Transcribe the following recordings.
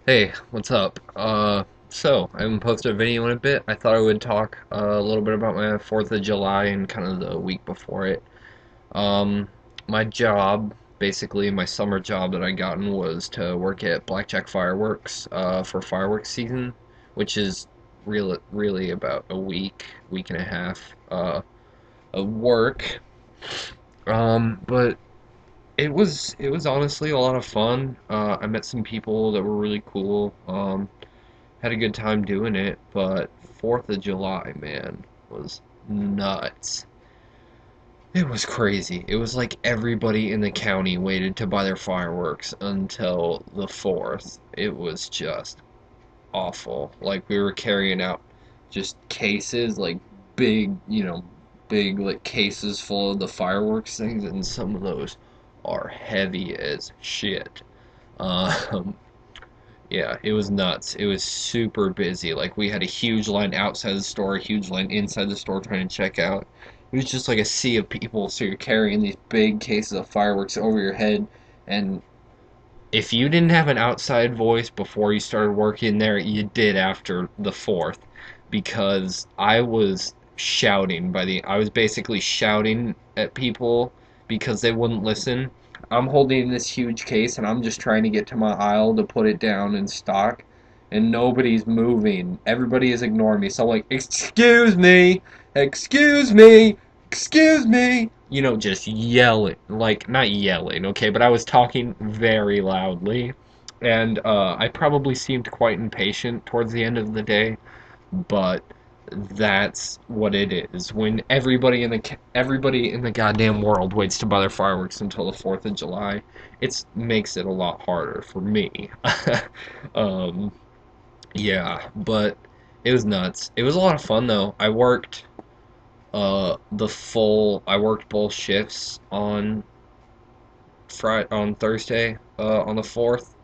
Hey, what's up? I haven't posted a video in a bit. I thought I would talk a little bit about my 4th of July and kind of the week before it. Um, my job, basically my summer job that I gotten was to work at Blackjack Fireworks, for fireworks season, which is really about a week and a half, of work. But it was honestly a lot of fun. I met some people that were really cool. Had a good time doing it, but 4th of July, man, was nuts. It was crazy. It was like everybody in the county waited to buy their fireworks until the 4th. It was just awful. Like we were carrying out just cases, like big, big like cases full of the fireworks things, and some of those are heavy as shit. Um, Yeah, it was nuts. It was super busy. Like we had a huge line outside the store, a huge line inside the store trying to check out. It was just like a sea of people, so you're carrying these big cases of fireworks over your head, and if you didn't have an outside voice before you started working there, you did after the 4th, because I was basically shouting at people because they wouldn't listen. I'm holding this huge case and I'm just trying to get to my aisle to put it down in stock, and nobody's moving. Everybody is ignoring me. So I'm like, "Excuse me, excuse me, excuse me." Just yelling, like not yelling, okay, but I was talking very loudly, and I probably seemed quite impatient towards the end of the day, but that's what it is. When everybody in the goddamn world waits to buy their fireworks until the 4th of July, it makes it a lot harder for me. um, yeah, but it was nuts. It was a lot of fun though. I worked both shifts on Thursday, on the 4th.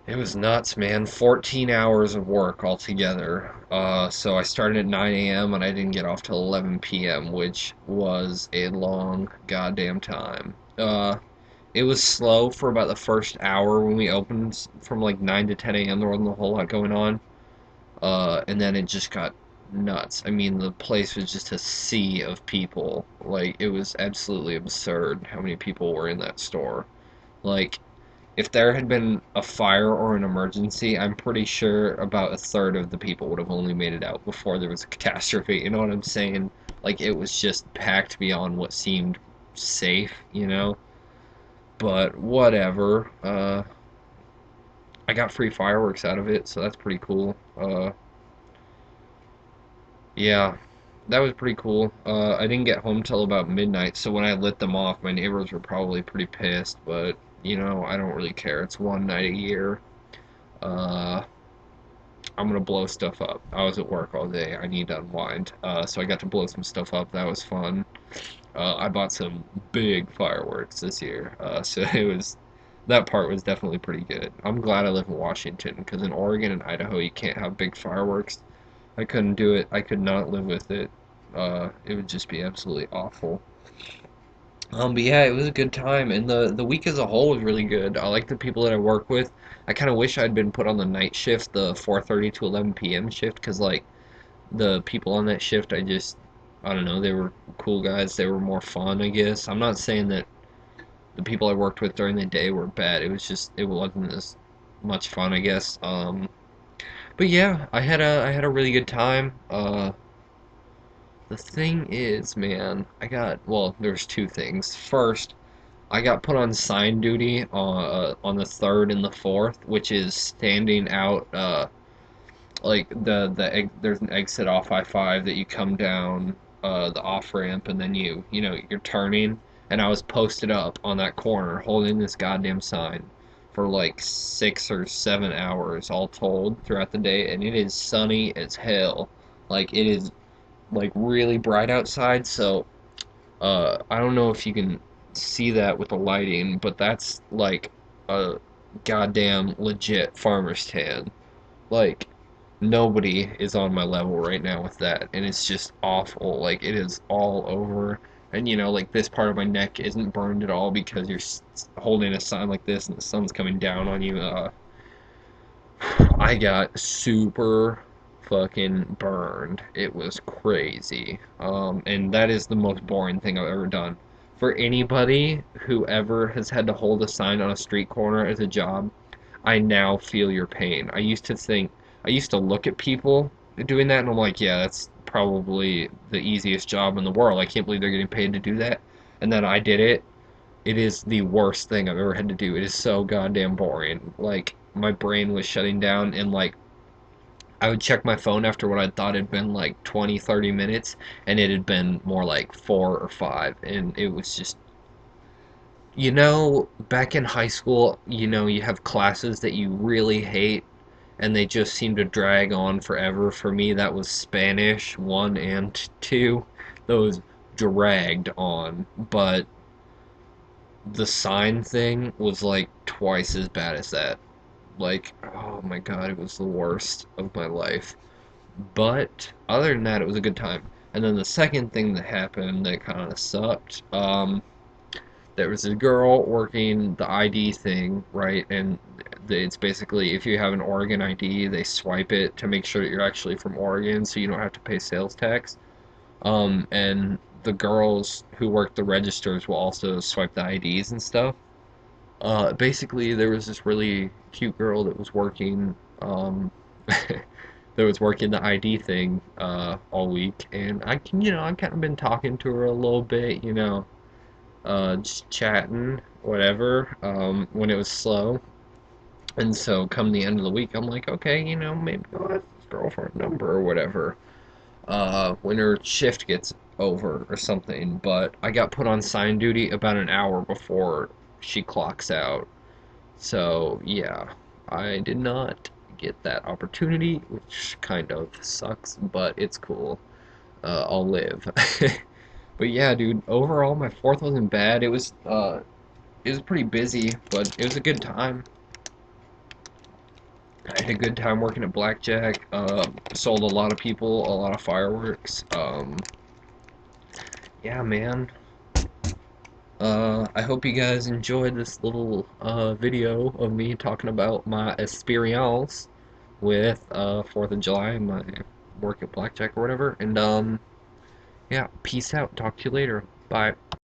It was nuts, man. 14 hours of work altogether. So I started at 9 a.m. and I didn't get off till 11 p.m., which was a long goddamn time. It was slow for about the first hour when we opened from like 9 to 10 a.m. There wasn't a whole lot going on. And then it just got nuts. I mean, the place was just a sea of people. Like, it was absolutely absurd how many people were in that store. Like, if there had been a fire or an emergency, I'm pretty sure about a third of the people would have only made it out before there was a catastrophe. You know what I'm saying? Like, it was just packed beyond what seemed safe. But whatever. I got free fireworks out of it, so that's pretty cool. Yeah, that was pretty cool. I didn't get home till about midnight, so when I lit them off, my neighbors were probably pretty pissed, but I don't really care. It's one night a year. Uh, I'm gonna blow stuff up. I was at work all day. I need to unwind. So I got to blow some stuff up. That was fun. I bought some big fireworks this year, so that part was definitely pretty good. I'm glad I live in Washington, because in Oregon and Idaho you can't have big fireworks. I couldn't do it. I could not live with it. It would just be absolutely awful. But yeah, it was a good time, and the week as a whole was really good. I like the people that I work with. I kind of wish I'd been put on the night shift, the 4:30 to 11 p.m. shift, because like the people on that shift, I don't know, they were cool guys. They were more fun, I guess. I'm not saying that the people I worked with during the day were bad. It wasn't as much fun, I guess. But yeah, I had a really good time. The thing is, man, there's two things. First, I got put on sign duty on the 3rd and the 4th, which is standing out, like there's an exit off I-5 that you come down, the off ramp, and then you're turning, and I was posted up on that corner holding this goddamn sign for like 6 or 7 hours all told throughout the day, and it is sunny as hell. Like it is like really bright outside, so I don't know if you can see that with the lighting, but that's like a goddamn legit farmer's tan. Like nobody is on my level right now with that, and it's just awful. Like it is all over, and like this part of my neck isn't burned at all because you're holding a sign like this and the sun's coming down on you. I got super fucking burned. It was crazy. And that is the most boring thing I've ever done. For anybody who ever has had to hold a sign on a street corner as a job, I now feel your pain. I used to look at people doing that and I'm like, yeah, that's probably the easiest job in the world. I can't believe they're getting paid to do that. And then I did it. It is the worst thing I've ever had to do. It is so goddamn boring. Like, my brain was shutting down, and like, I would check my phone after what I thought had been like 20, 30 minutes, and it had been more like 4 or 5. And it was just, back in high school, you have classes that you really hate, and they just seem to drag on forever. For me, that was Spanish 1 and 2. Those dragged on, but the sign thing was like twice as bad as that. Like, oh my god, it was the worst of my life. But other than that, it was a good time. And then the second thing that happened that kind of sucked, there was a girl working the ID thing, right? And it's basically if you have an Oregon ID, they swipe it to make sure that you're actually from Oregon, so you don't have to pay sales tax. And the girls who work the registers will also swipe the IDs and stuff. Basically, there was this really cute girl that was working, that was working the ID thing, all week, and I kind of been talking to her a little bit, just chatting, whatever, when it was slow. And so, come the end of the week, I'm like, okay, maybe I'll ask this girl for a number or whatever, when her shift gets over or something. But I got put on sign duty about an hour before she clocks out. So, yeah, I did not get that opportunity, which kind of sucks, but it's cool. I'll live. But yeah, dude, overall my fourth wasn't bad. It was pretty busy, but it was a good time. I had a good time working at Blackjack. Sold a lot of people a lot of fireworks. Yeah, man. I hope you guys enjoyed this little video of me talking about my experience with 4th of July and my work at Blackjack or whatever. And yeah, peace out. Talk to you later. Bye.